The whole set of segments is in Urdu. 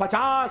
50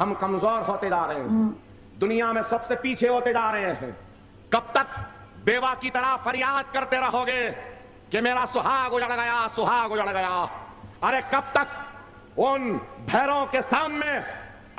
ہم کمزور ہوتے جا رہے ہیں, دنیا میں سب سے پیچھے ہوتے جا رہے ہیں. کب تک بیوہ کی طرح فریاد کرتے رہو گے کہ میرا سہاگ اجڑ گیا, سہاگ اجڑ گیا؟ ارے کب تک ان بھیروں کے سامنے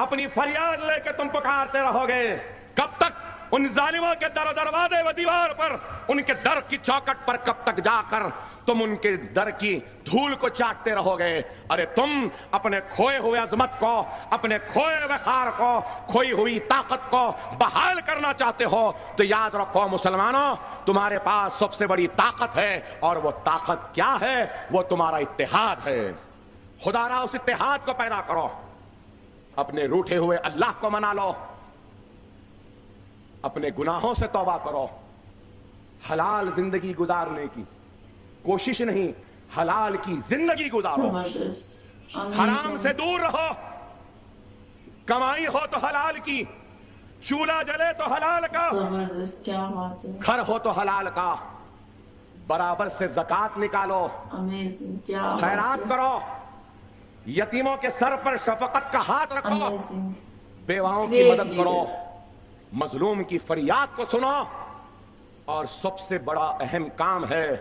اپنی فریاد لے کے تم پکارتے رہو گے؟ کب تک ان ظالموں کے در و دروازے و دیوار پر, ان کے در کی چوکٹ پر کب تک جا کر تم ان کے در کی دھول کو چاٹتے رہو گے؟ ارے تم اپنے کھوئے ہوئے عظمت کو, اپنے کھوئے ہوئے وقار کو, کھوئی ہوئی طاقت کو بحال کرنا چاہتے ہو تو یاد رکھو مسلمانوں, تمہارے پاس سب سے بڑی طاقت ہے, اور وہ طاقت کیا ہے؟ وہ تمہارا اتحاد ہے. خدا را اس اتحاد کو پیدا کرو, اپنے روٹھے ہوئے اللہ کو منا لو, اپنے گناہوں سے توبہ کرو, حلال زندگی گزارنے کی کوشش نہیں, حلال کی زندگی گزارو, حرام سے دور رہو. کمائی ہو تو حلال کی, چولہا جلے تو حلال کا, کیا بات ہے, گھر ہو تو حلال کا, برابر سے زکوٰۃ نکالو, خیرات کرو, یتیموں کے سر پر شفقت کا ہاتھ رکھو, بیواؤں کی مدد کرو, مظلوم کی فریاد کو سنو. اور سب سے بڑا اہم کام ہے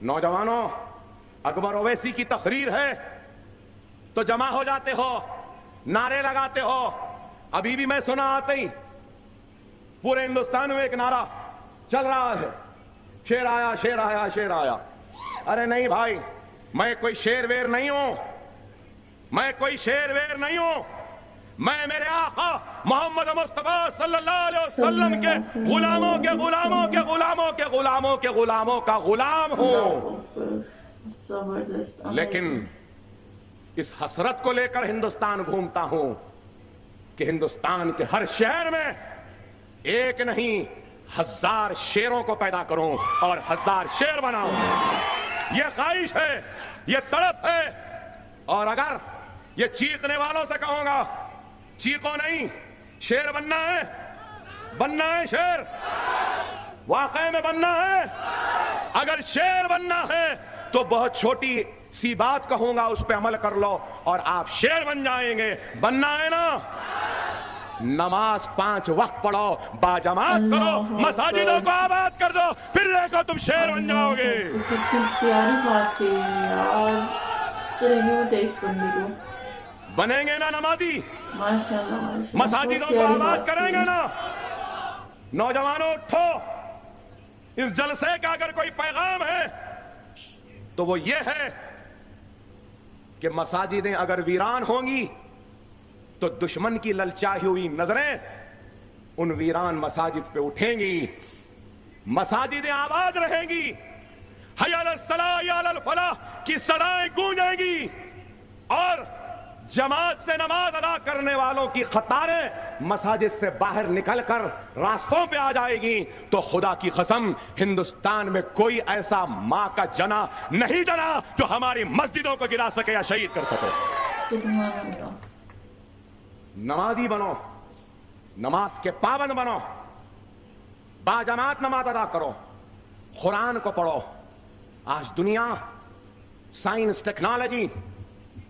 نوجوانوں, اکبر اویسی کی تقریر ہے تو جمع ہو جاتے ہو, نعرے لگاتے ہو. ابھی بھی میں سنا آتے ہی پورے ہندوستان میں ایک نعرہ چل رہا ہے, شیر آیا, شیر آیا, شیر آیا. ارے نہیں بھائی, میں کوئی شیر ویر نہیں ہوں, میں کوئی شیر ویر نہیں ہوں, میں میرے آقا محمد مصطفیٰ صلی اللہ علیہ وسلم کے غلاموں کے غلاموں کے غلاموں کے غلاموں کے غلاموں کا غلام ہوں. لیکن اس حسرت کو لے کر ہندوستان گھومتا ہوں کہ ہندوستان کے ہر شہر میں ایک نہیں 1000 شیروں کو پیدا کروں اور 1000 شیر بناؤں. یہ خواہش ہے, یہ تڑپ ہے. اور اگر یہ چیخنے والوں سے کہوں گا چیخو نہیں, شیر بننا ہے, بننا ہے شیر, واقعے میں بننا ہے. اگر شیر بننا ہے تو بہت چھوٹی سی بات کہوں گا, اس پہ عمل کر لو اور آپ شیر بن جائیں گے. بننا ہے نا؟ نماز 5 وقت پڑھو, باجماعت کرو, مساجدوں کو آباد کر دو, پھر دیکھو تم شیر بن جاؤ گے. کتنی پیاری بات کہی یار, سیلیوٹ ہے اس بندے کو. بنیں گے نا نمازی, ماشاءاللہ, مساجدوں کو آباد کریں گے نا. نوجوانوں اٹھو, اس جلسے کا اگر کوئی پیغام ہے تو وہ یہ ہے کہ مساجدیں اگر ویران ہوں گی تو دشمن کی للچائی ہوئی نظریں ان ویران مساجد پہ اٹھیں گی, مساجدیں آباد رہیں گی, حی علی الصلاۃ حی علی الفلاح کی صدائیں گونجیں گی, اور جماعت سے نماز ادا کرنے والوں کی قطاریں مساجد سے باہر نکل کر راستوں پہ آ جائے گی. تو خدا کی قسم ہندوستان میں کوئی ایسا ماں کا جنا نہیں جنا جو ہماری مسجدوں کو گرا سکے یا شہید کر سکے. سبحان اللہ. نمازی بنو, نماز کے پابند بنو, باجماعت نماز ادا کرو, قرآن کو پڑھو. آج دنیا سائنس ٹیکنالوجی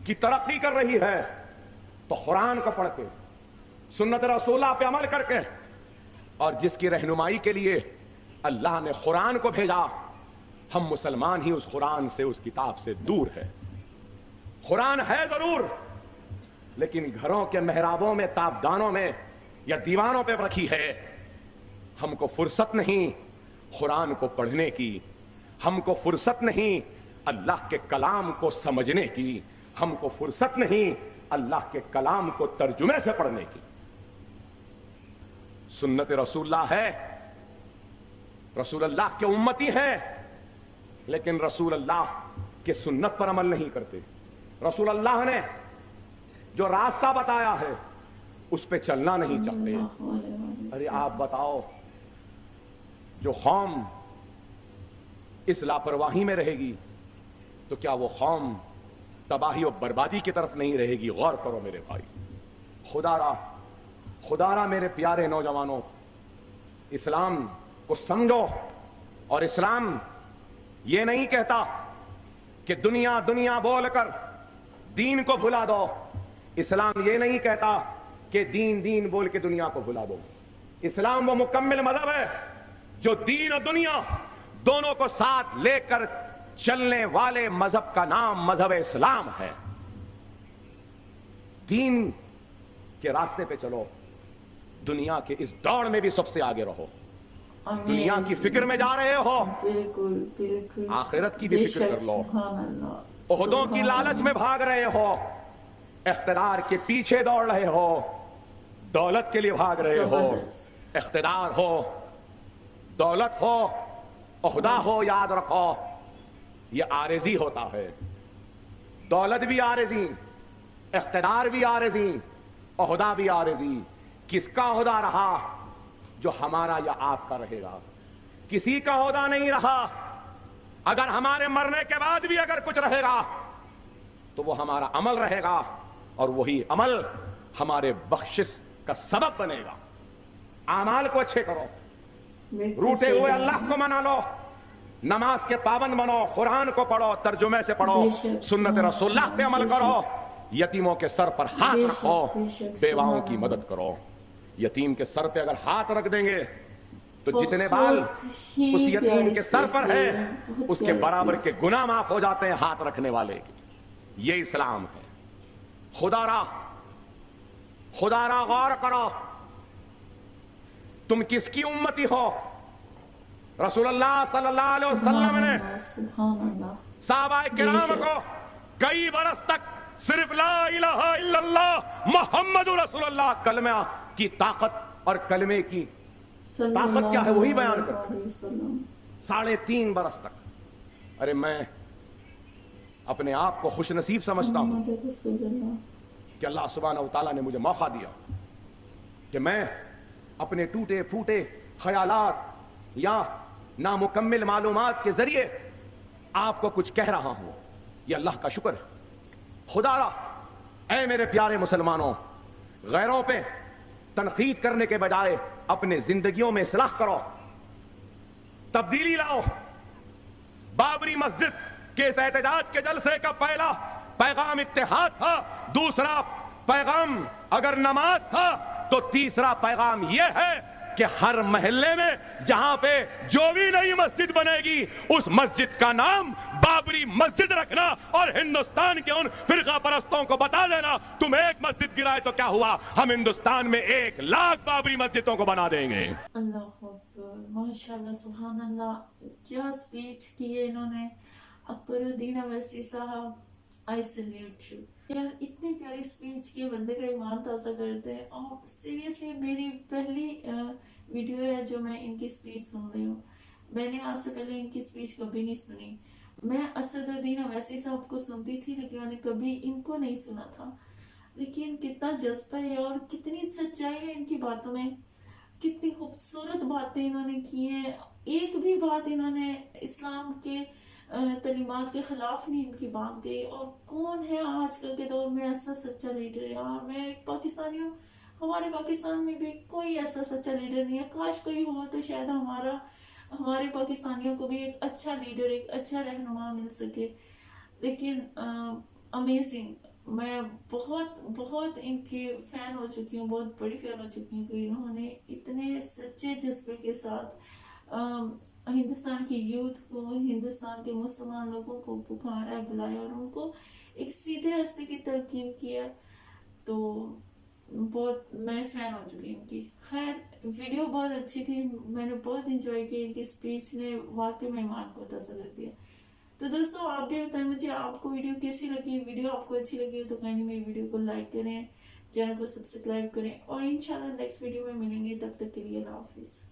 کی ترقی کر رہی ہے تو قرآن کو پڑھ کے, سنت رسول اللہ پہ عمل کر کے, اور جس کی رہنمائی کے لیے اللہ نے قرآن کو بھیجا, ہم مسلمان ہی اس قرآن سے, اس کتاب سے دور ہے. قرآن ہے ضرور, لیکن گھروں کے محرابوں میں, تابدانوں میں یا دیوانوں پہ رکھی ہے. ہم کو فرصت نہیں قرآن کو پڑھنے کی, ہم کو فرصت نہیں اللہ کے کلام کو سمجھنے کی, ہم کو فرصت نہیں اللہ کے کلام کو ترجمے سے پڑھنے کی. سنت رسول اللہ ہے, رسول اللہ کے امتی ہیں, لیکن رسول اللہ کے سنت پر عمل نہیں کرتے. رسول اللہ نے جو راستہ بتایا ہے اس پہ چلنا نہیں چاہتے. ارے آپ بتاؤ, جو قوم اس لاپرواہی میں رہے گی تو کیا وہ قوم تباہی و بربادی کی طرف نہیں رہے گی؟ غور کرو میرے بھائی. خدا را میرے پیارے نوجوانوں, اسلام کو سمجھو. اور اسلام یہ نہیں کہتا کہ دنیا دنیا بول کر دین کو بھلا دو. اسلام یہ نہیں کہتا کہ دین دین بول کے دنیا کو بھلا دو. اسلام وہ مکمل مذہب ہے جو دین اور دنیا دونوں کو ساتھ لے کر چلنے والے مذہب کا نام مذہب اسلام ہے. دین کے راستے پہ چلو, دنیا کے اس دوڑ میں بھی سب سے آگے رہو. دنیا کی فکر میں جا رہے ہو, بالکل بالکل, آخرت کی بھی فکر کر لو. عہدوں کی لالچ میں بھاگ رہے ہو, اقتدار کے پیچھے دوڑ رہے ہو, دولت کے لیے بھاگ رہے ہو. اقتدار ہو, دولت ہو, عہدہ ہو, یاد رکھو یہ عارضی ہوتا ہے. دولت بھی عارضی, اقتدار بھی عارضی, عہدہ بھی عارضی. کس کا عہدہ رہا؟ جو ہمارا یا آپ کا رہے گا. کسی کا عہدہ نہیں رہا. اگر ہمارے مرنے کے بعد بھی اگر کچھ رہے گا تو وہ ہمارا عمل رہے گا, اور وہی عمل ہمارے بخشش کا سبب بنے گا. اعمال کو اچھے کرو, روٹے ہوئے اللہ کو منا لو, نماز کے پابند بنو, قرآن کو پڑھو, ترجمے سے پڑھو, سنت رسول اللہ پہ عمل کرو, یتیموں کے سر پر ہاتھ رکھو, بیواؤں کی مدد کرو. یتیم کے سر پہ اگر ہاتھ رکھ دیں گے تو جتنے بال اس یتیم کے سر پر ہے اس کے برابر کے گناہ معاف ہو جاتے ہیں ہاتھ رکھنے والے کے. یہ اسلام ہے. خدا را غور کرو, تم کس کی امتی ہو؟ رسول اللہ صلی اللہ علیہ وسلم نے صحابہ کرام کو کئی برس تک صرف لا الہ الا اللہ محمد رسول اللہ کلمہ کی طاقت اور کلمے کی طاقت کیا ہے وہی بیان کرتے ہیں. 3.5 برس تک. ارے میں اپنے آپ کو خوش نصیب سمجھتا ہوں کہ اللہ سبحانہ و تعالیٰ نے مجھے موقع دیا کہ میں اپنے ٹوٹے پھوٹے خیالات یا نامکمل معلومات کے ذریعے آپ کو کچھ کہہ رہا ہوں. یہ اللہ کا شکر ہے. خدا را, اے میرے پیارے مسلمانوں, غیروں پہ تنقید کرنے کے بجائے اپنے زندگیوں میں اصلاح کرو, تبدیلی لاؤ. بابری مسجد کے اس احتجاج کے جلسے کا پہلا پیغام اتحاد تھا, دوسرا پیغام اگر نماز تھا تو تیسرا پیغام یہ ہے کہ ہر محلے میں جہاں پہ جو بھی نئی مسجد بنے گی اس مسجد کا نام بابری مسجد رکھنا, اور ہندوستان کے ان فرقہ پرستوں کو بتا دینا تم ایک مسجد گرائے تو کیا ہوا, ہم ہندوستان میں 1,00,000 بابری مسجدوں کو بنا دیں گے. اللہ اکبر, ماشاءاللہ, سبحان اللہ, کیا سپیچ کی ہے انہوں نے. اکبر الدین اویسی صاحب, آئی سلیوٹ یو. یار اتنی پیاری سپیچ کی, بندے کا ایمان تازہ کرتے ہیں. اور سیریسلی میری پہلی ویڈیو ہے جو میں ان کی سپیچ سن رہی ہوں. میں نے آج سے پہلے ان کی سپیچ کبھی نہیں سنی. میں اسد الدین اویسی صاحب کو سنتی تھی لیکن میں نے کبھی ان کو نہیں سنا تھا. لیکن کتنا جذبہ ہے اور کتنی سچائی ہے ان کی باتوں میں, کتنی خوبصورت باتیں انہوں نے کی ہیں. ایک بھی بات انہوں نے اسلام کے تعلیمات کے خلاف نہیں ان کی بات گئی. اور کون ہے آج کل کے دور میں ایسا سچا لیڈر؟ یار میں ایک پاکستانی ہوں, ہمارے پاکستان میں بھی کوئی ایسا سچا لیڈر نہیں ہے. کاش کوئی ہو تو شاید ہمارے پاکستانیوں کو بھی ایک اچھا لیڈر, ایک اچھا رہنما مل سکے. لیکن امیزنگ, میں بہت ان کی فین ہو چکی ہوں, بہت بڑی فین ہو چکی ہوں کہ انہوں نے اتنے سچے جذبے کے ساتھ ہندوستان کی یوتھ کو, ہندوستان کے مسلمان لوگوں کو پکارا, بلایا اور ان کو ایک سیدھے راستے کی تلقین کیا. تو بہت میں فین ہو چکی ان کی. خیر ویڈیو بہت اچھی تھی, میں نے بہت انجوائے کیا. ان کی سپیچ نے واقعی مہمان کو تازہ کر دیا. تو دوستوں آپ بھی بتائیں مجھے آپ کو ویڈیو کیسی لگی. ویڈیو آپ کو اچھی لگی تو کہیں میری ویڈیو کو لائک کریں, چینل کو سبسکرائب کریں, اور انشاءاللہ نیکسٹ ویڈیو میں ملیں گے. تب تک کے لیے اللہ حافظ.